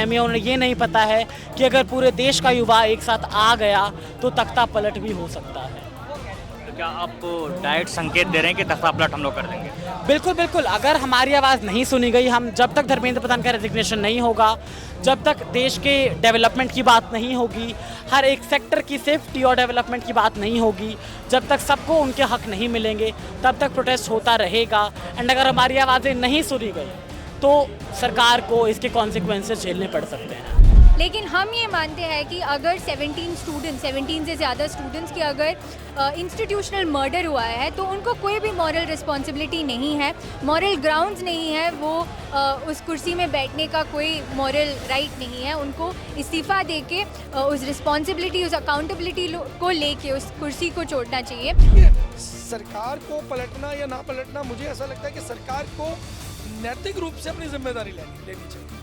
हमें उन्हें ये नहीं पता है कि अगर पूरे देश का युवा एक साथ आ गया तो तख्ता पलट भी हो सकता है। तो क्या आप डायरेक्ट संकेत दे रहे हैं कि तख्ता पलट हम लोग कर देंगे? बिल्कुल बिल्कुल, अगर हमारी आवाज़ नहीं सुनी गई, हम जब तक धर्मेंद्र प्रधान का रेजिग्नेशन नहीं होगा, जब तक देश के डेवलपमेंट की बात नहीं होगी, हर एक सेक्टर की सेफ्टी और डेवलपमेंट की बात नहीं होगी, जब तक सबको उनके हक नहीं मिलेंगे, तब तक प्रोटेस्ट होता रहेगा। एंड अगर हमारी आवाज़ें नहीं सुनी गई तो सरकार को इसके कॉन्सिक्वेंसेस झेलने पड़ सकते हैं। लेकिन हम ये मानते हैं कि अगर 17 से ज़्यादा स्टूडेंट्स की अगर इंस्टीट्यूशनल मर्डर हुआ है तो उनको कोई भी मॉरल रिस्पॉन्सिबिलिटी नहीं है, मॉरल ग्राउंड्स नहीं है, वो उस कुर्सी में बैठने का कोई मॉरल राइट नहीं है। उनको इस्तीफ़ा दे के उस रिस्पॉन्सिबिलिटी, उस अकाउंटेबिलिटी को लेके उस कुर्सी को छोड़ना चाहिए। सरकार को पलटना या ना पलटना, मुझे ऐसा लगता है कि सरकार को नैतिक रूप से अपनी जिम्मेदारी लेनी चाहिए।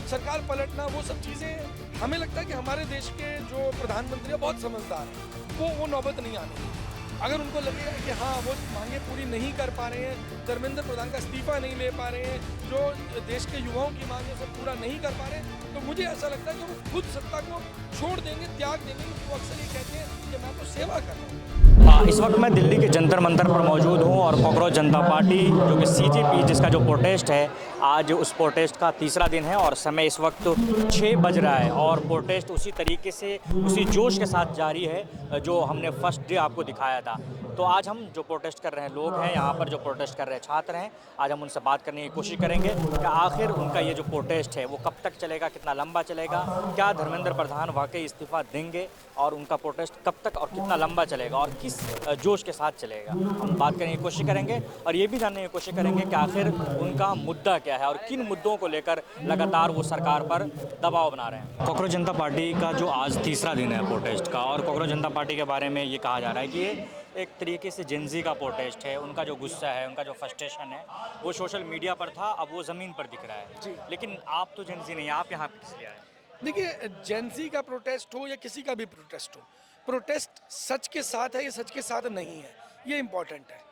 सरकार पलटना वो सब चीज़ें, हमें लगता है कि हमारे देश के जो प्रधानमंत्री है बहुत समझदार हैं, वो नौबत नहीं आने देंगे। अगर उनको लगेगा कि हाँ वो मांगे पूरी नहीं कर पा रहे हैं, धर्मेंद्र प्रधान का इस्तीफा नहीं ले पा रहे हैं, जो देश के युवाओं की मांगे सब पूरा नहीं कर पा रहे हैं, तो मुझे ऐसा लगता है कि वो खुद सत्ता को छोड़ देंगे, त्याग देंगे। वो अक्सर ये कहते हैं कि मैं तो सेवा कर रहा हूँ। इस वक्त मैं दिल्ली के जंतर मंतर पर मौजूद हूँ और कॉकरोच जनता पार्टी जो कि सीजेपी जिसका जो प्रोटेस्ट है, आज उस प्रोटेस्ट का तीसरा दिन है और समय इस वक्त 6 बज रहा है और प्रोटेस्ट उसी तरीके से उसी जोश के साथ जारी है जो हमने फर्स्ट डे आपको दिखाया था। तो आज हम जो प्रोटेस्ट कर रहे हैं लोग हैं यहाँ पर, जो प्रोटेस्ट कर रहे हैं छात्र हैं, आज हम उनसे बात करने की कोशिश करेंगे कि आखिर उनका ये जो प्रोटेस्ट है वो कब तक चलेगा, कितना लंबा चलेगा, क्या धर्मेंद्र प्रधान वाकई इस्तीफा देंगे और उनका प्रोटेस्ट कब तक और कितना लंबा चलेगा और किस जोश के साथ चलेगा। हम बात करने की कोशिश करेंगे और ये भी जानने की कोशिश करेंगे कि आखिर उनका मुद्दा क्या है और किन मुद्दों को लेकर लगातार वो सरकार पर दबाव बना रहे हैं। कॉकरोच जनता पार्टी का जो आज तीसरा दिन है प्रोटेस्ट का, और कॉकरोच जनता पार्टी के बारे में ये कहा जा रहा है कि ये एक तरीके से जेंजी का प्रोटेस्ट है। उनका जो गुस्सा है, उनका जो फ्रस्ट्रेशन है, वो सोशल मीडिया पर था, अब वो ज़मीन पर दिख रहा है। लेकिन आप तो जेंजी नहीं, आप यहाँ पर किस लिए आए? देखिए, जेंजी का प्रोटेस्ट हो या किसी का भी प्रोटेस्ट हो, प्रोटेस्ट सच के साथ है या सच के साथ नहीं है, ये इम्पॉर्टेंट है।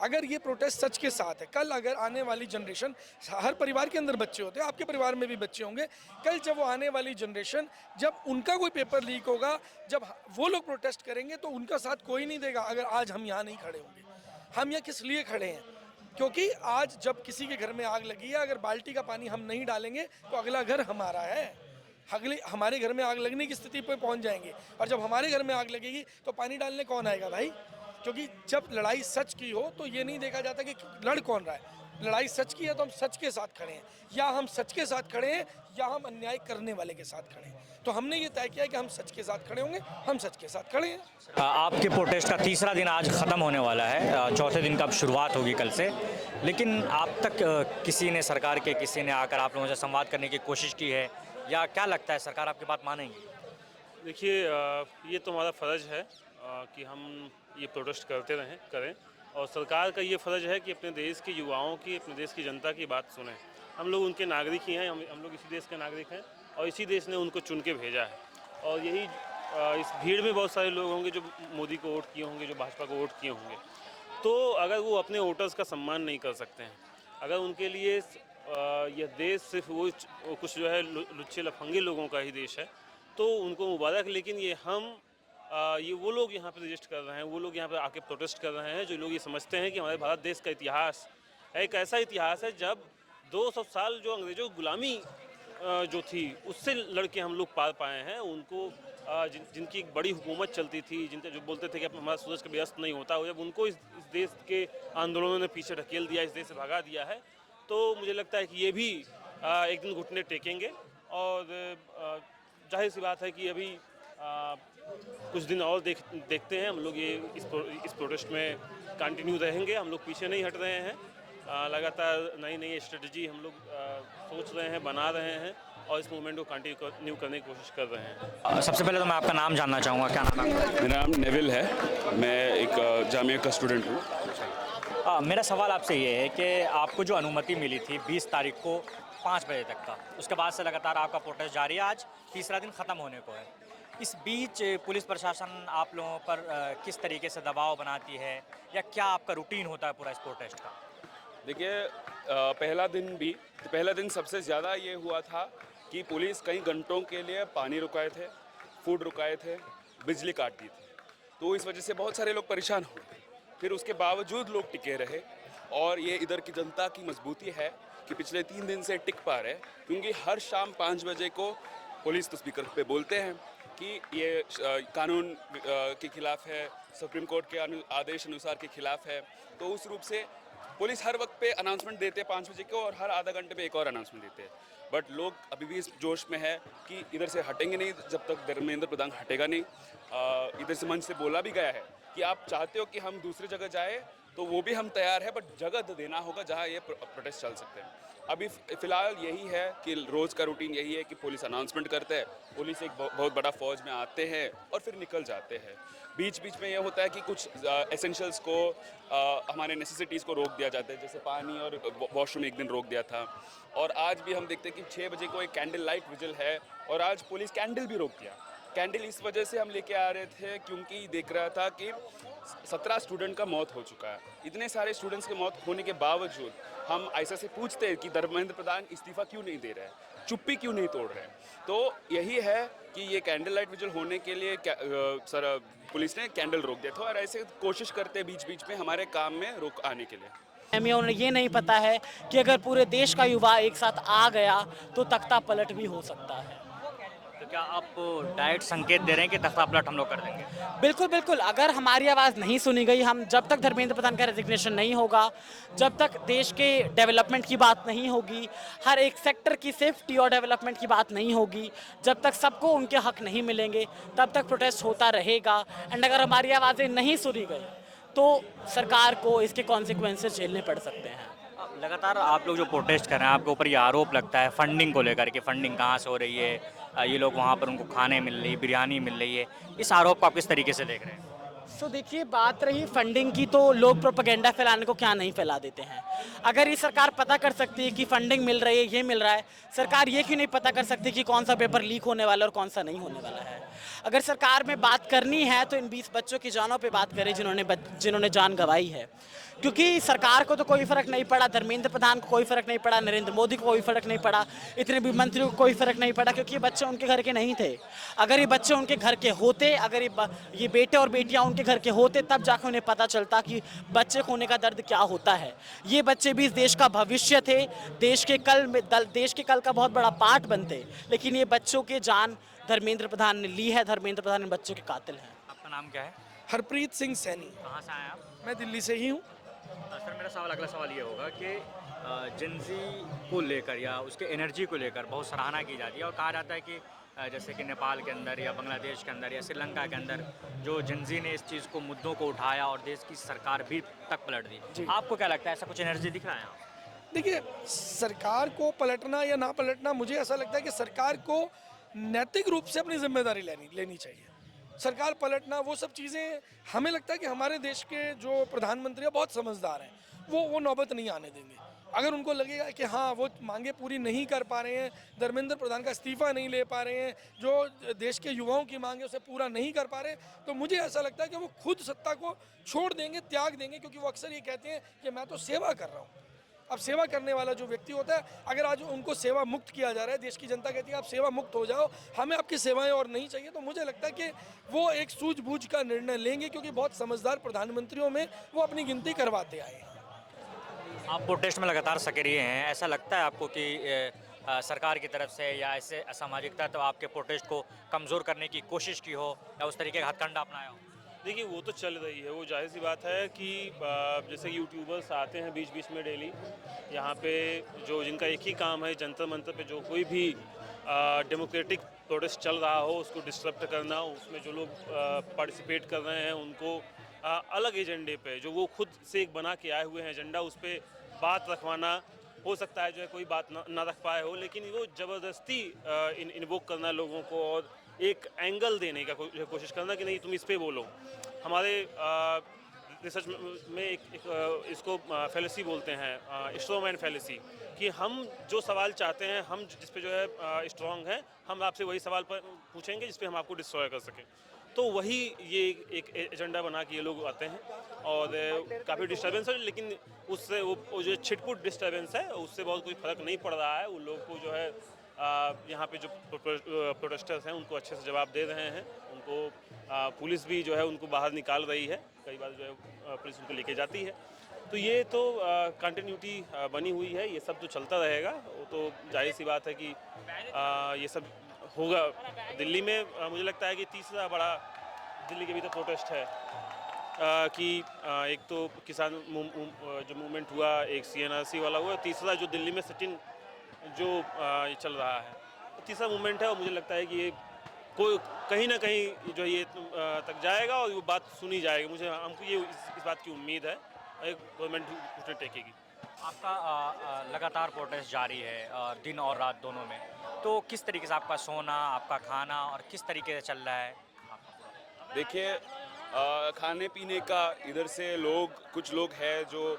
अगर ये प्रोटेस्ट सच के साथ है, कल अगर आने वाली जनरेशन, हर परिवार के अंदर बच्चे होते हैं, आपके परिवार में भी बच्चे होंगे, कल जब वो आने वाली जनरेशन, जब उनका कोई पेपर लीक होगा, जब वो लोग प्रोटेस्ट करेंगे तो उनका साथ कोई नहीं देगा। अगर आज हम यहाँ नहीं खड़े होंगे, हम यहाँ किस लिए खड़े हैं? क्योंकि आज जब किसी के घर में आग लगी है, अगर बाल्टी का पानी हम नहीं डालेंगे तो अगला घर हमारा है, अगले हमारे घर में आग लगने की स्थिति पर पहुंच जाएंगे। और जब हमारे घर में आग लगेगी तो पानी डालने कौन आएगा भाई? क्योंकि जब लड़ाई सच की हो तो ये नहीं देखा जाता कि लड़ कौन रहा है। लड़ाई सच की है तो हम सच के साथ खड़े हैं, या हम सच के साथ खड़े हैं या हम अन्याय करने वाले के साथ खड़े हैं। तो हमने ये तय किया कि हम सच के साथ खड़े होंगे, हम सच के साथ खड़े हैं। आपके प्रोटेस्ट का तीसरा दिन आज ख़त्म होने वाला है, चौथे दिन का अब शुरुआत होगी कल से, लेकिन आप तक किसी ने, सरकार के किसी ने आकर आप लोगों से संवाद करने की कोशिश की है, या क्या लगता है सरकार आपकी बात मानेगी? देखिए, ये तो हमारा फ़र्ज़ है कि हम ये प्रोटेस्ट करें, और सरकार का ये फ़र्ज़ है कि अपने देश के युवाओं की, अपने देश की जनता की बात सुनें। हम लोग उनके नागरिक ही हैं, हम लोग इसी देश के नागरिक हैं और इसी देश ने उनको चुन के भेजा है। और यही इस भीड़ में बहुत सारे लोग होंगे जो मोदी को वोट किए होंगे, जो भाजपा को वोट किए होंगे। तो अगर वो अपने वोटर्स का सम्मान नहीं कर सकते हैं, अगर उनके लिए यह देश सिर्फ वो कुछ जो है लुच्चे लफंगे लोगों का ही देश है, तो उनको मुबारक। लेकिन ये वो लोग यहाँ पे रजिस्ट कर रहे हैं, वो लोग यहाँ पे आके प्रोटेस्ट कर रहे हैं, जो लोग ये समझते हैं कि हमारे भारत देश का इतिहास एक ऐसा इतिहास है जब 200 साल जो अंग्रेज़ों की गुलामी जो थी उससे लड़के हम लोग पार पाए हैं। उनको जिनकी एक बड़ी हुकूमत चलती थी, जिनके जो बोलते थे कि अब हमारा सूरज कभी अस्त नहीं होता, जब उनको इस देश के आंदोलनों ने पीछे ढकेल दिया, इस देश से भगा दिया है, तो मुझे लगता है कि ये भी एक दिन घुटने टेकेंगे। और जाहिर सी बात है कि अभी कुछ दिन और देखते हैं हम लोग, ये इस प्रोटेस्ट में कंटिन्यू रहेंगे, हम लोग पीछे नहीं हट रहे हैं। लगातार नई नई स्ट्रेटजी हम लोग सोच रहे हैं, बना रहे हैं और इस मूवमेंट को कंटिन्यू करने की कोशिश कर रहे हैं। सबसे पहले तो मैं आपका नाम जानना चाहूँगा, क्या नाम है आपका? मेरा नाम नेविल है, मैं एक जामिया का स्टूडेंट हूँ। मेरा सवाल आपसे ये है कि आपको जो अनुमति मिली थी 20 तारीख को 5 बजे तक का, उसके बाद से लगातार आपका प्रोटेस्ट जारी है, आज तीसरा दिन ख़त्म होने को है। इस बीच पुलिस प्रशासन आप लोगों पर किस तरीके से दबाव बनाती है, या क्या आपका रूटीन होता है पूरा इस प्रोटेस्ट का? देखिए, पहला दिन सबसे ज़्यादा ये हुआ था कि पुलिस कई घंटों के लिए पानी रुकाए थे, फूड रुकाए थे, बिजली काट दी थी। तो इस वजह से बहुत सारे लोग परेशान हो गए। फिर उसके बावजूद लोग टिके रहे और ये इधर की जनता की मजबूती है कि पिछले 3 दिन से टिक पा रहे, क्योंकि हर शाम 5 बजे को पुलिस तो स्पीकर पे बोलते हैं कि ये कानून के खिलाफ है, सुप्रीम कोर्ट के आदेश अनुसार के खिलाफ है। तो उस रूप से पुलिस हर वक्त पे अनाउंसमेंट देते हैं 5 बजे को और हर आधा घंटे पे एक और अनाउंसमेंट देते हैं। बट लोग अभी भी इस जोश में है कि इधर से हटेंगे नहीं जब तक धर्मेंद्र प्रधान हटेगा नहीं। इधर से मंच से बोला भी गया है कि आप चाहते हो कि हम दूसरी जगह जाए तो वो भी हम तैयार है, बट जगह देना होगा जहाँ ये प्रोटेस्ट चल सकते हैं। अभी फ़िलहाल यही है कि रोज़ का रूटीन यही है कि पुलिस अनाउंसमेंट करते हैं, पुलिस एक बहुत बड़ा फौज में आते हैं और फिर निकल जाते हैं। बीच बीच में ये होता है कि कुछ एसेंशियल्स को हमारे नेसेसिटीज़ को रोक दिया जाता है, जैसे पानी और वॉशरूम एक दिन रोक दिया था। और आज भी हम देखते हैं कि 6 बजे को एक कैंडल लाइट विजिल है और आज पुलिस कैंडल भी रोक दिया। कैंडल इस वजह से हम लेके आ रहे थे क्योंकि देख रहा था कि 17 स्टूडेंट का मौत हो चुका है। इतने सारे स्टूडेंट्स के मौत होने के बावजूद हम ऐसा से पूछते हैं कि धर्मेंद्र प्रधान इस्तीफा क्यों नहीं दे रहे हैं, चुप्पी क्यों नहीं तोड़ रहे हैं। तो यही है कि ये कैंडल लाइट विजिल होने के लिए सर पुलिस ने कैंडल रोक दिया था और ऐसे कोशिश करते हैं बीच बीच में हमारे काम में रोक आने के लिए। हमें उन्हें ये नहीं पता है कि अगर पूरे देश का युवा एक साथ आ गया तो तख्ता पलट भी हो सकता है। तो क्या आप डायरेक्ट संकेत दे रहे हैं कि तख्ता पलट हम लोग कर देंगे? बिल्कुल बिल्कुल, अगर हमारी आवाज़ नहीं सुनी गई, हम जब तक धर्मेंद्र प्रधान का रेजिग्नेशन नहीं होगा, जब तक देश के डेवलपमेंट की बात नहीं होगी, हर एक सेक्टर की सेफ्टी और डेवलपमेंट की बात नहीं होगी, जब तक सबको उनके हक नहीं मिलेंगे, तब तक प्रोटेस्ट होता रहेगा। एंड अगर हमारी आवाज़ें नहीं सुनी गई तो सरकार को इसके कॉन्सिक्वेंसेस झेलने पड़ सकते हैं। लगातार आप लोग जो प्रोटेस्ट कर रहे हैं, आपके ऊपर ये आरोप लगता है फंडिंग को लेकर कि फंडिंग कहाँ से हो रही है, ये लोग वहाँ पर उनको खाने मिल रही, बिरयानी मिल रही है। इस आरोप को आप किस तरीके से देख रहे हैं? सो देखिए, बात रही फंडिंग की, तो लोग प्रोपेगेंडा फैलाने को क्या नहीं फैला देते हैं। अगर ये सरकार पता कर सकती है कि फंडिंग मिल रही है, ये मिल रहा है, सरकार ये क्यों नहीं पता कर सकती कि कौन सा पेपर लीक होने वाला है और कौन सा नहीं होने वाला है। अगर सरकार में बात करनी है तो इन 20 बच्चों की जानों पे बात करें जिन्होंने जान गंवाई है, क्योंकि सरकार को तो कोई फ़र्क नहीं पड़ा, धर्मेंद्र प्रधान को कोई फ़र्क नहीं पड़ा, नरेंद्र मोदी को कोई फ़र्क नहीं पड़ा, इतने भी मंत्रियों को कोई फ़र्क नहीं पड़ा, क्योंकि ये बच्चे उनके घर के नहीं थे। अगर ये बच्चे उनके घर के होते, अगर ये बेटे और बेटियां उनके घर के होते, तब जाकर उन्हें पता चलता कि बच्चे खोने का दर्द क्या होता है। ये बच्चे भी इस देश का भविष्य थे, देश के कल का बहुत बड़ा पार्ट बनते, लेकिन ये बच्चों के जान धर्मेंद्र प्रधान ने ली है। धर्मेंद्र प्रधान इन बच्चों के कातिल हैं। आपका नाम क्या है? हरप्रीत सिंह सैनी। कहाँ से आए आप? मैं दिल्ली से ही हूँ। सर, मेरा अगला सवाल ये होगा कि जिनजी को लेकर या उसके एनर्जी को लेकर बहुत सराहना की जाती है और कहा जाता है कि जैसे कि नेपाल के अंदर या बांग्लादेश के अंदर या श्रीलंका के अंदर जो जिनजी ने इस चीज़ को, मुद्दों को उठाया और देश की सरकार भी तक पलट दी। आपको क्या लगता है, ऐसा कुछ एनर्जी दिख रहा है यहाँ? देखिए, सरकार को पलटना या ना पलटना, मुझे ऐसा लगता है कि सरकार को नैतिक रूप से अपनी जिम्मेदारी लेनी चाहिए। सरकार पलटना, वो सब चीज़ें, हमें लगता है कि हमारे देश के जो प्रधानमंत्री हैं बहुत समझदार हैं, वो नौबत नहीं आने देंगे। अगर उनको लगेगा कि हाँ वो मांगे पूरी नहीं कर पा रहे हैं, धर्मेंद्र प्रधान का इस्तीफा नहीं ले पा रहे हैं, जो देश के युवाओं की मांगे उसे पूरा नहीं कर पा रहे, तो मुझे ऐसा लगता है कि वो खुद सत्ता को छोड़ देंगे, त्याग देंगे, क्योंकि वो अक्सर ये कहते हैं कि मैं तो सेवा कर रहा हूँ। अब सेवा करने वाला जो व्यक्ति होता है, अगर आज उनको सेवा मुक्त किया जा रहा है, देश की जनता कहती है आप सेवा मुक्त हो जाओ, हमें आपकी सेवाएं और नहीं चाहिए, तो मुझे लगता है कि वो एक सूझबूझ का निर्णय लेंगे, क्योंकि बहुत समझदार प्रधानमंत्रियों में वो अपनी गिनती करवाते आए हैं। आप प्रोटेस्ट में लगातार सक्रिय हैं, ऐसा लगता है आपको कि सरकार की तरफ से या ऐसे असामाजिक तत्व आपके प्रोटेस्ट को कमज़ोर करने की कोशिश की हो या उस तरीके का हथकंडा अपनाया हो? देखिए, वो तो चल रही है, वो जाहिर सी बात है कि जैसे यूट्यूबर्स आते हैं बीच बीच में डेली यहाँ पे, जो जिनका एक ही काम है जंतर मंतर पे जो कोई भी डेमोक्रेटिक प्रोटेस्ट चल रहा हो उसको डिस्टर्ब करना, उसमें जो लोग पार्टिसिपेट कर रहे हैं उनको अलग एजेंडे पे, जो वो खुद से एक बना के आए हुए हैं एजेंडा, उस पर बात रखवाना। हो सकता है जो है कोई बात ना रख पाए हो, लेकिन वो ज़बरदस्ती इन्वोक करना लोगों को और एक एंगल देने का कोशिश करना कि नहीं तुम इस पे बोलो। हमारे रिसर्च में एक इसको फैलेसी बोलते हैं, स्ट्रॉमैन फैलेसी, कि हम जो सवाल चाहते हैं, हम जिस पे जो है स्ट्रॉन्ग हैं, हम आपसे वही सवाल पूछेंगे जिस पे हम आपको डिस्ट्रॉय कर सकें। तो वही ये एक एजेंडा बना के ये लोग आते हैं और काफ़ी डिस्टर्बेंस है, लेकिन उससे वो जो छिटपुट डिस्टर्बेंस है उससे बहुत कोई फ़र्क नहीं पड़ रहा है। उन लोग को जो है यहाँ पे जो प्रोटेस्टर्स हैं उनको अच्छे से जवाब दे रहे हैं। उनको पुलिस भी जो है उनको बाहर निकाल रही है, कई बार जो है पुलिस उनको लेके जाती है। तो ये तो कंटिन्यूटी बनी हुई है, ये सब तो चलता रहेगा। वो तो जाहिर सी बात है कि ये सब होगा। दिल्ली में मुझे लगता है कि तीसरा बड़ा दिल्ली के भी तो प्रोटेस्ट है कि एक तो किसान जो मूवमेंट हुआ, एक CNRC वाला हुआ, तीसरा जो दिल्ली में सिटिंग जो ये चल रहा है, तो तीसरा मूवमेंट है। और मुझे लगता है कि ये कोई कहीं ना कहीं जो ये तक जाएगा और वो बात सुनी जाएगी। हमको ये इस बात की उम्मीद है गवर्नमेंट उसे टेकेगी। आपका लगातार प्रोटेस्ट जारी है दिन और रात दोनों में, तो किस तरीके से आपका सोना, आपका खाना और किस तरीके से चल रहा है? देखिए, खाने पीने का इधर से कुछ लोग हैं जो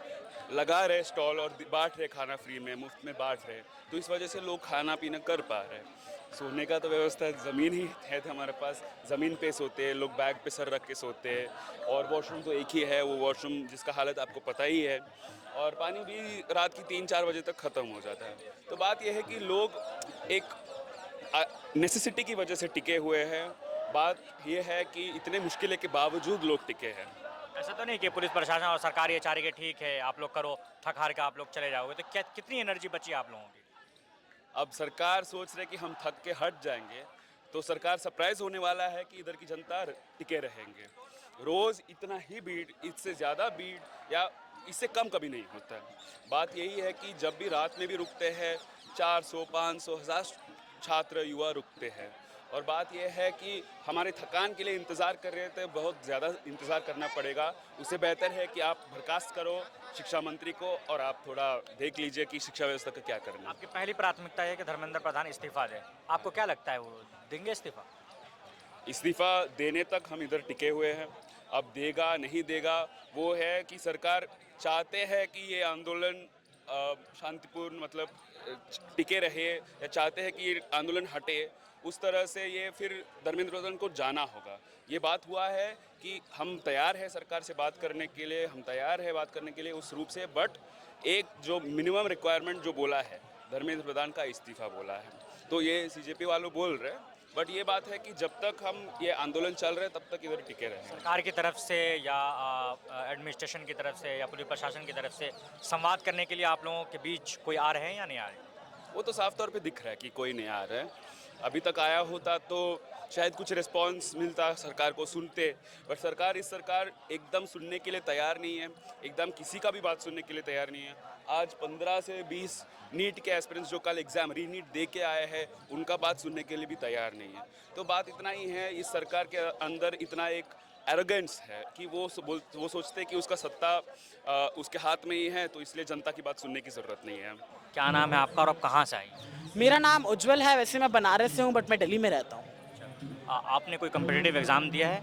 लगा रहे स्टॉल और बांट रहे खाना फ्री में, मुफ्त में बांट रहे, तो इस वजह से लोग खाना पीना कर पा रहे हैं। सोने का तो व्यवस्था ज़मीन ही है हमारे पास, ज़मीन पे सोते हैं लोग, बैग पे सर रख के सोते हैं। और वॉशरूम तो एक ही है, वो वॉशरूम जिसका हालत आपको पता ही है। और पानी भी रात की 3-4 बजे तक ख़त्म हो जाता है। तो बात यह है कि लोग एक नेसेसिटी की वजह से टिके हुए हैं। बात यह है कि इतने मुश्किल के बावजूद लोग टिके हैं। ऐसा तो नहीं कि पुलिस प्रशासन और सरकार ये चाह रही है कि ठीक है आप लोग करो, थक हार के आप लोग चले जाओगे, तो क्या कितनी एनर्जी बची आप लोगों की? अब सरकार सोच रहे कि हम थक के हट जाएंगे, तो सरकार सरप्राइज होने वाला है कि इधर की जनता टिके रहेंगे। रोज़ इतना ही भीड़, इससे ज़्यादा भीड़ या इससे कम कभी नहीं होता है। बात यही है कि जब भी रात में भी रुकते हैं 400, 500, 1000 छात्र युवा रुकते हैं। और बात यह है कि हमारे थकान के लिए इंतज़ार कर रहे थे, बहुत ज़्यादा इंतज़ार करना पड़ेगा। उससे बेहतर है कि आप बर्खास्त करो शिक्षा मंत्री को और आप थोड़ा देख लीजिए कि शिक्षा व्यवस्था का क्या करना है। आपकी पहली प्राथमिकता है कि धर्मेंद्र प्रधान इस्तीफा दें, आपको क्या लगता है वो देंगे इस्तीफा? इस्तीफा देने तक हम इधर टिके हुए हैं। अब देगा नहीं देगा वो है कि सरकार चाहते हैं कि ये आंदोलन शांतिपूर्ण मतलब टिके रहे, या चाहते हैं कि ये आंदोलन हटे, उस तरह से ये फिर धर्मेंद्र प्रधान को जाना होगा। ये बात हुआ है कि हम तैयार हैं सरकार से बात करने के लिए, हम तैयार हैं बात करने के लिए उस रूप से, बट एक जो मिनिमम रिक्वायरमेंट जो बोला है धर्मेंद्र प्रधान का इस्तीफा बोला है, तो ये CJP वालों बोल रहे हैं। बट ये बात है कि जब तक हम ये आंदोलन चल रहे हैं तब तक इधर टिके रहेंगे। सरकार की तरफ से या एडमिनिस्ट्रेशन की तरफ से या पुलिस प्रशासन की तरफ से संवाद करने के लिए आप लोगों के बीच कोई आ रहे हैं या नहीं आ रहे? वो तो साफ तौर पे दिख रहा है कि कोई नहीं आ रहा है। अभी तक आया होता तो शायद कुछ रिस्पांस मिलता, सरकार को सुनते, बट सरकार एकदम सुनने के लिए तैयार नहीं है, एकदम किसी का भी बात सुनने के लिए तैयार नहीं है। आज 15 से 20 नीट के एस्पिरेंट्स जो कल एग्ज़ाम रीनीट दे के आए हैं, उनका बात सुनने के लिए भी तैयार नहीं है। तो बात इतना ही है, इस सरकार के अंदर इतना एक एरोगेंस है कि वो सोचते हैं कि उसका सत्ता उसके हाथ में ही है, तो इसलिए जनता की बात सुनने की ज़रूरत नहीं है। क्या नाम है आपका और आप कहाँ से आई? मेरा नाम उज्जवल है, वैसे मैं बनारस से हूँ बट मैं दिल्ली में रहता हूँ। आपने कोई कम्पिटिटिव एग्ज़ाम दिया है?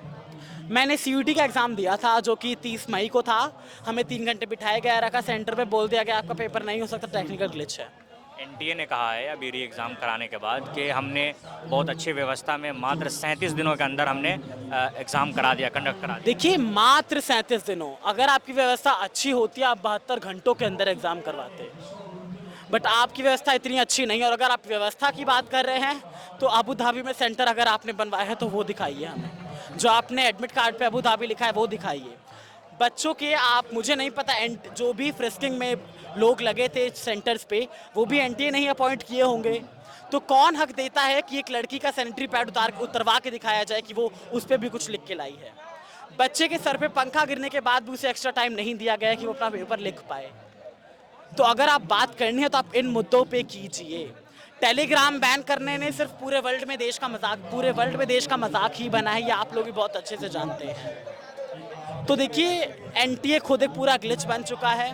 मैंने CUT का एग्ज़ाम दिया था जो कि 30 मई को था। हमें 3 घंटे बिठाया गया रखा सेंटर पे, बोल दिया गया आपका पेपर नहीं हो सकता, टेक्निकल ग्लिच है। NTA ने कहा है अभी री एग्ज़ाम कराने के बाद कि हमने बहुत अच्छी व्यवस्था में मात्र 37 दिनों के अंदर हमने एग्ज़ाम करा दिया, कंडक्ट करा दिया। देखिए मात्र 37 दिनों, अगर आपकी व्यवस्था अच्छी होती है आप 72 घंटों के अंदर एग्ज़ाम करवाते, बट आपकी व्यवस्था इतनी अच्छी नहीं है। और अगर आप व्यवस्था की बात कर रहे हैं तो अबू धाबी में सेंटर अगर आपने बनवाया है तो वो दिखाइए हमें, जो आपने एडमिट कार्ड पे अबू धाबी लिखा है वो दिखाइए। बच्चों के आप, मुझे नहीं पता जो भी फ्रिस्किंग में लोग लगे थे सेंटर्स पे वो भी NTA नहीं अपॉइंट किए होंगे, तो कौन हक देता है कि एक लड़की का सैनिटरी पैड उतरवा के दिखाया जाए कि वो उस पर भी कुछ लिख के लाई है। बच्चे के सर पे पंखा गिरने के बाद भी उसे एक्स्ट्रा टाइम नहीं दिया गया कि वो अपना पेपर लिख पाए। तो अगर आप बात करनी है तो आप इन मुद्दों पे कीजिए। टेलीग्राम बैन करने ने सिर्फ पूरे वर्ल्ड में देश का मजाक ही बना है, ये आप लोग भी बहुत अच्छे से जानते हैं। तो देखिए NTA खुद एक पूरा ग्लिच बन चुका है।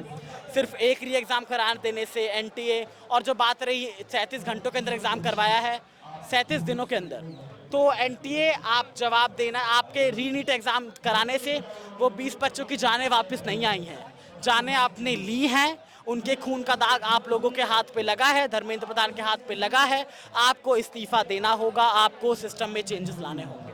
सिर्फ एक री एग्ज़ाम करा देने से NTA, और जो बात रही 37 घंटों के अंदर एग्ज़ाम करवाया है, 37 दिनों के अंदर, तो NTA आप जवाब देना, आपके रीनीट एग्ज़ाम कराने से वो 20 बच्चों की जानें वापस नहीं आई हैं, जानें आपने ली हैं, उनके खून का दाग आप लोगों के हाथ पे लगा है, धर्मेंद्र प्रधान के हाथ पे लगा है। आपको इस्तीफा देना होगा, आपको सिस्टम में चेंजेस लाने होंगे।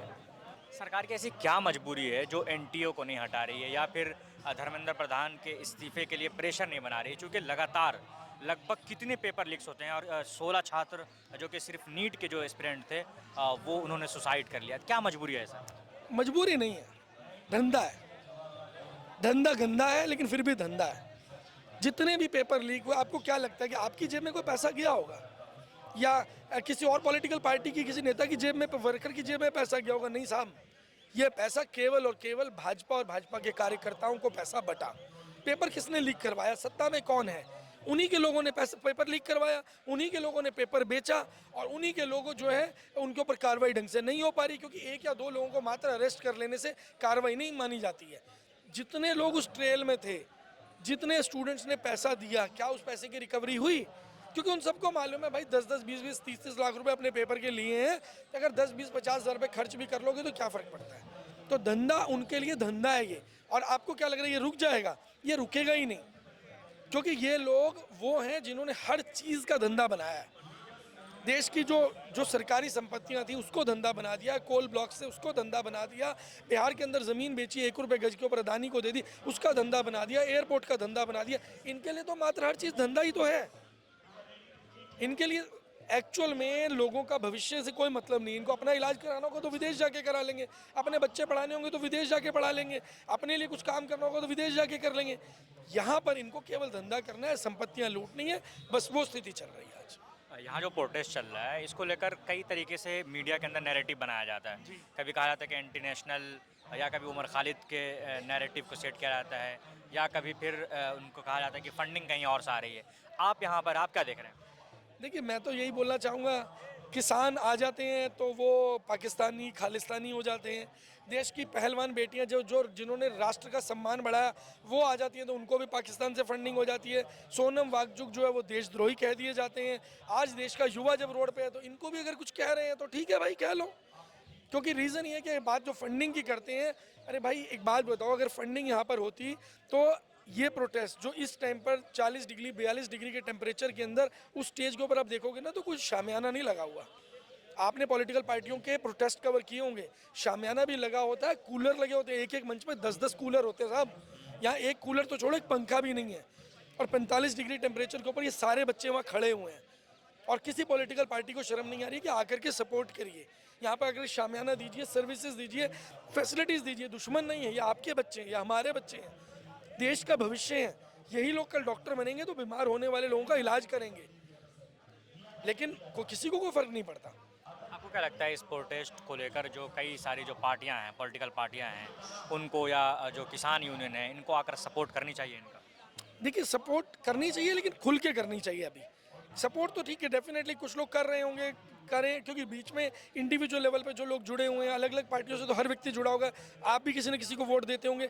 सरकार की ऐसी क्या मजबूरी है जो NTA को नहीं हटा रही है या फिर धर्मेंद्र प्रधान के इस्तीफे के लिए प्रेशर नहीं बना रही है? क्योंकि लगातार लगभग कितने पेपर लीक्स होते हैं? और 16 छात्र जो कि सिर्फ नीट के जो एस्पिरेंट थे वो उन्होंने सुसाइड कर लिया। क्या मजबूरी है ऐसा? मजबूरी नहीं है, धंधा है। धंधा गंदा है लेकिन फिर भी धंधा है। जितने भी पेपर लीक हुए, आपको क्या लगता है कि आपकी जेब में कोई पैसा गया होगा या किसी और पॉलिटिकल पार्टी की किसी नेता की जेब में, वर्कर की जेब में पैसा गया होगा? नहीं साहब, ये पैसा केवल और केवल भाजपा और भाजपा के कार्यकर्ताओं को पैसा बटा। पेपर किसने लीक करवाया? सत्ता में कौन है? उन्हीं के लोगों ने पैसे पेपर लीक करवाया, उन्हीं के लोगों ने पेपर बेचा और उन्हीं के लोगों जो है उनके ऊपर कार्रवाई ढंग से नहीं हो पा रही, क्योंकि 1 या 2 लोगों को मात्र अरेस्ट कर लेने से कार्रवाई नहीं मानी जाती है। जितने लोग उस ट्रेल में थे, जितने स्टूडेंट्स ने पैसा दिया, क्या उस पैसे की रिकवरी हुई? क्योंकि उन सबको मालूम है भाई 10-10, 20-20, 30-30 लाख रुपए अपने पेपर के लिए हैं, तो अगर 10-20, 50 हज़ार रुपये खर्च भी कर लोगे तो क्या फ़र्क पड़ता है? तो धंधा उनके लिए धंधा है ये। और आपको क्या लग रहा है ये रुक जाएगा? ये रुकेगा ही नहीं, क्योंकि ये लोग वो हैं जिन्होंने हर चीज़ का धंधा बनाया है। देश की जो सरकारी संपत्तियां थी उसको धंधा बना दिया, कोल ब्लॉक से उसको धंधा बना दिया, बिहार के अंदर ज़मीन बेची 1 रुपये गज के ऊपर अदानी को दे दी, उसका धंधा बना दिया, एयरपोर्ट का धंधा बना दिया। इनके लिए तो मात्र हर चीज़ धंधा ही तो है। इनके लिए एक्चुअल में लोगों का भविष्य से कोई मतलब नहीं। इनको अपना इलाज कराना होगा तो विदेश जाके करा लेंगे, अपने बच्चे पढ़ाने होंगे तो विदेश जाके पढ़ा लेंगे, अपने लिए कुछ काम करना होगा तो विदेश जाके कर लेंगे। यहाँ पर इनको केवल धंधा करना है, संपत्तियाँ लूटनी है, बस वो स्थिति चल रही है आज। यहाँ जो प्रोटेस्ट चल रहा है इसको लेकर कई तरीके से मीडिया के अंदर नैरेटिव बनाया जाता है। कभी कहा जाता है कि एंटी नेशनल, या कभी उमर खालिद के नैरेटिव को सेट किया जाता है, या कभी फिर उनको कहा जाता है कि फंडिंग कहीं और से आ रही है। आप यहाँ पर आप क्या देख रहे हैं? देखिए, मैं तो यही बोलना चाहूँगा, किसान आ जाते हैं तो वो पाकिस्तानी खालिस्तानी हो जाते हैं। देश की पहलवान बेटियां जिन्होंने राष्ट्र का सम्मान बढ़ाया वो आ जाती हैं तो उनको भी पाकिस्तान से फंडिंग हो जाती है। सोनम वांगचुक जो है वो देशद्रोही कह दिए जाते हैं। आज देश का युवा जब रोड पे है तो इनको भी अगर कुछ कह रहे हैं तो ठीक है भाई, कह लो, क्योंकि रीज़न ये है कि बात जो फंडिंग की करते हैं। अरे भाई एक बात बताओ, अगर फंडिंग यहाँ पर होती तो ये प्रोटेस्ट जो इस टाइम पर 40 डिग्री 42 डिग्री के टेम्परेचर के अंदर उस स्टेज के ऊपर आप देखोगे ना तो कुछ शामियाना नहीं लगा हुआ। आपने पॉलिटिकल पार्टियों के प्रोटेस्ट कवर किए होंगे, शामियाना भी लगा होता है, कूलर लगे होते हैं, एक एक मंच पे 10-10 कूलर होते हैं साहब। यहाँ एक कूलर तो छोड़ो, एक पंखा भी नहीं है और 45 डिग्री टेम्परेचर के ऊपर ये सारे बच्चे वहाँ खड़े हुए हैं और किसी पॉलिटिकल पार्टी को शर्म नहीं आ रही कि आकर के सपोर्ट करिए। यहाँ पर आकर शामियाना दीजिए, सर्विसेज दीजिए, फैसिलिटीज़ दीजिए। दुश्मन नहीं है, ये आपके बच्चे हैं, ये हमारे बच्चे हैं, देश का भविष्य है। यही लोग कल डॉक्टर बनेंगे तो बीमार होने वाले लोगों का इलाज करेंगे, लेकिन किसी को कोई फर्क नहीं पड़ता। आपको क्या लगता है इस प्रोटेस्ट को लेकर जो कई सारी जो पार्टियां हैं, पॉलिटिकल पार्टियां हैं, उनको या जो किसान यूनियन है इनको आकर सपोर्ट करनी चाहिए? इनका देखिए, सपोर्ट करनी चाहिए लेकिन खुल के करनी चाहिए। अभी सपोर्ट तो ठीक है, डेफिनेटली कुछ लोग कर रहे होंगे, करें, क्योंकि बीच में इंडिविजुअल लेवल पे जो लोग जुड़े हुए हैं, अलग अलग पार्टियों से तो हर व्यक्ति जुड़ा होगा। आप भी किसी न किसी को वोट देते होंगे,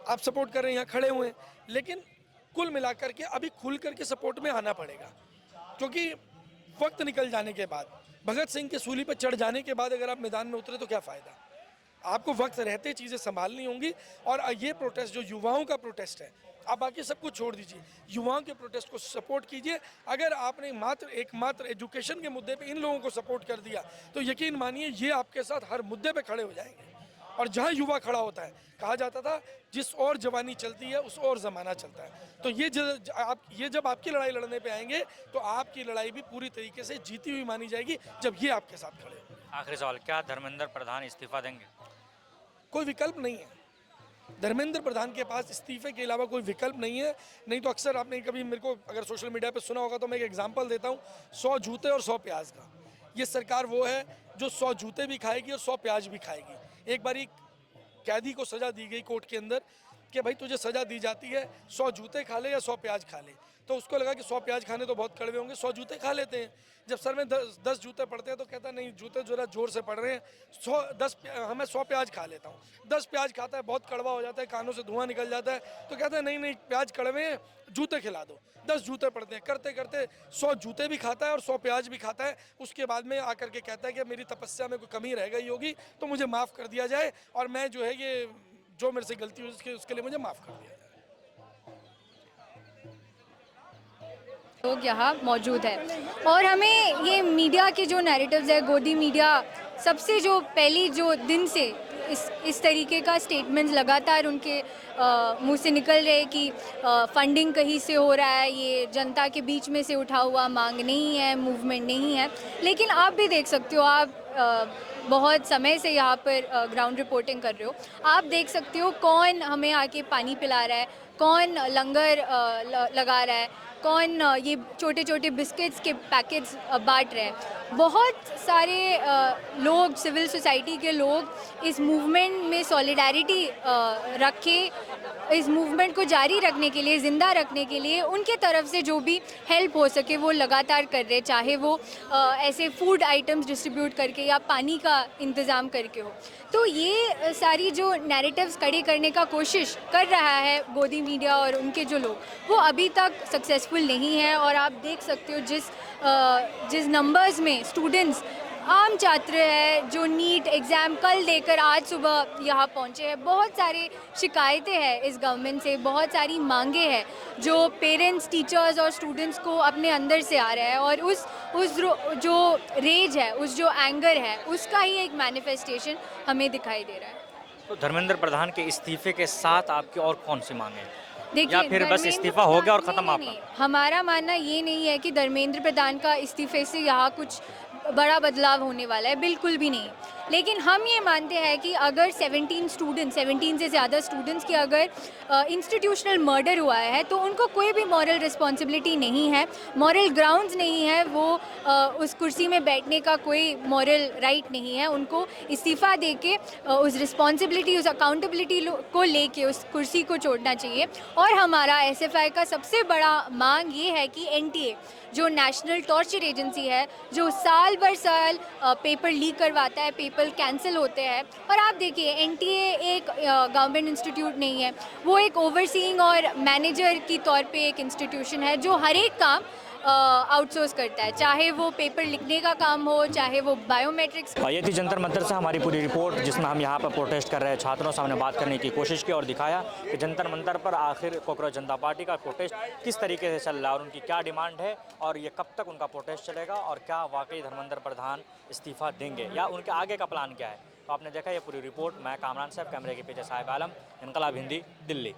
आप सपोर्ट कर रहे हैं, यहाँ खड़े हुए हैं, लेकिन कुल मिलाकर के अभी खुल करके सपोर्ट में आना पड़ेगा। क्योंकि वक्त निकल जाने के बाद, भगत सिंह के सूली पर चढ़ जाने के बाद अगर आप मैदान में उतरे तो क्या फ़ायदा? आपको वक्त रहते चीज़ें संभालनी होंगी। और ये प्रोटेस्ट जो युवाओं का प्रोटेस्ट है, आप बाकी सब कुछ छोड़ दीजिए, युवाओं के प्रोटेस्ट को सपोर्ट कीजिए। अगर आपने एकमात्र एजुकेशन के मुद्दे पे इन लोगों को सपोर्ट कर दिया तो यकीन मानिए ये आपके साथ हर मुद्दे पे खड़े हो जाएंगे। और जहाँ युवा खड़ा होता है, कहा जाता था जिस और जवानी चलती है उस और ज़माना चलता है। तो ये जब आपकी लड़ाई लड़ने पे आएंगे तो आपकी लड़ाई भी पूरी तरीके से जीती हुई मानी जाएगी जब ये आपके साथ खड़े होंगे। आखिरी सवाल, क्या धर्मेंद्र प्रधान इस्तीफा देंगे? कोई विकल्प नहीं है। धर्मेंद्र प्रधान के पास इस्तीफे के अलावा कोई विकल्प नहीं है। नहीं तो अक्सर आपने कभी मेरे को अगर सोशल मीडिया पे सुना होगा तो मैं एक एग्जांपल देता हूँ, 100 जूते और 100 प्याज का। ये सरकार वो है जो 100 जूते भी खाएगी और 100 प्याज भी खाएगी। एक बारी कैदी को सज़ा दी गई कोर्ट के अंदर कि भाई तुझे सज़ा दी जाती है 100 जूते खा ले या 100 प्याज खा ले, तो उसको लगा कि 100 प्याज खाने तो बहुत कड़वे होंगे, 100 जूते खा लेते हैं। जब सर में 10 जूते पड़ते हैं तो कहता है नहीं, जूते जरा जोर से पड़ रहे हैं, 100 प्याज खा लेता हूँ। 10 प्याज खाता है, बहुत कड़वा हो जाता है, कानों से धुआं निकल जाता है, तो कहता है नहीं प्याज कड़वे हैं, जूते खिला दो। 10 जूते पड़ते हैं, करते करते 100 जूते भी खाता है और 100 प्याज भी खाता है। उसके बाद में आकर के कहता है कि मेरी तपस्या में कोई कमी रह गई होगी तो मुझे माफ़ कर दिया जाए और मैं जो है ये जो मेरे से गलती हुई उसके लिए मुझे माफ़ कर दिया जाए। लोग यहाँ मौजूद है और हमें ये मीडिया के जो नैरेटिव्स है, गोदी मीडिया सबसे जो पहली जो दिन से इस तरीके का स्टेटमेंट्स लगातार उनके मुंह से निकल रहे हैं कि फंडिंग कहीं से हो रहा है, ये जनता के बीच में से उठा हुआ मांग नहीं है, मूवमेंट नहीं है। लेकिन आप भी देख सकते हो, आप बहुत समय से यहाँ पर ग्राउंड रिपोर्टिंग कर रहे हो, आप देख सकते हो कौन हमें आके पानी पिला रहा है, कौन लंगर लगा रहा है, कौन ये छोटे छोटे बिस्किट्स के पैकेट्स बांट रहे हैं। बहुत सारे लोग, सिविल सोसाइटी के लोग इस मूवमेंट में सॉलिडारिटी रखे, इस मूवमेंट को जारी रखने के लिए, ज़िंदा रखने के लिए उनके तरफ से जो भी हेल्प हो सके वो लगातार कर रहे, चाहे वो ऐसे फूड आइटम्स डिस्ट्रीब्यूट करके या पानी का इंतज़ाम करके हो। तो ये सारी जो नैरेटिव्स खड़े करने का कोशिश कर रहा है गोदी मीडिया और उनके जो लोग, वो अभी तक सक्सेसफुल नहीं है। और आप देख सकते हो जिस नंबर्स में स्टूडेंट्स, आम छात्र है जो नीट एग्ज़ाम कल देकर आज सुबह यहाँ पहुँचे हैं, बहुत सारी शिकायतें हैं इस गवर्नमेंट से, बहुत सारी मांगे हैं जो पेरेंट्स, टीचर्स और स्टूडेंट्स को अपने अंदर से आ रहा है। और उस जो रेज है, उस जो एंगर है, उसका ही एक मैनिफेस्टेशन हमें दिखाई दे रहा है। तो धर्मेंद्र प्रधान के इस्तीफे के साथ आपकी और कौन सी मांगे हैं? देखिए, या फिर बस धर्मेंद्र इस्तीफा हो गया और प्रधान- खत्म नहीं, आपका? हमारा मानना ये नहीं है कि धर्मेंद्र प्रधान का इस्तीफे से यहाँ कुछ बड़ा बदलाव होने वाला है, बिल्कुल भी नहीं। लेकिन हम ये मानते हैं कि अगर 17 से ज़्यादा स्टूडेंट्स की अगर इंस्टीट्यूशनल मर्डर हुआ है तो उनको कोई भी मॉरल रिस्पॉन्सिबिलिटी नहीं है, मॉरल ग्राउंड्स नहीं है, वो उस कुर्सी में बैठने का कोई मॉरल राइट नहीं है। उनको इस्तीफ़ा दे के उस रिस्पॉन्सिबिलिटी, उस अकाउंटेबिलिटी को लेके उस कुर्सी को छोड़ना चाहिए। और हमारा SFI का सबसे बड़ा मांग ये है कि NTA जो नेशनल टॉर्चर एजेंसी है, जो साल भर साल पेपर लीक करवाता है, पेपर कैंसिल होते हैं। और आप देखिए, NTA एक गवर्नमेंट इंस्टीट्यूट नहीं है, वो एक ओवरसीइंग और मैनेजर की तौर पे एक इंस्टीट्यूशन है जो हर एक काम आउटसोर्स करता है, चाहे वो पेपर लिखने का काम हो, चाहे वो बायोमेट्रिक्स। ये थी जंतर मंतर से हमारी पूरी रिपोर्ट, जिसमें हम यहाँ पर प्रोटेस्ट कर रहे छात्रों से हमने बात करने की कोशिश की और दिखाया कि जंतर मंतर पर आखिर कॉकरोच जनता पार्टी का प्रोटेस्ट किस तरीके से चल रहा है और उनकी क्या डिमांड है और ये कब तक उनका प्रोटेस्ट चलेगा और क्या वाकई धर्मेंद्र प्रधान इस्तीफा देंगे या उनके आगे का प्लान क्या है। तो आपने देखा ये पूरी रिपोर्ट। मैं कामरान साहब, कैमरे के पीछे साहिब आलम, इनकलाब हिंदी, दिल्ली।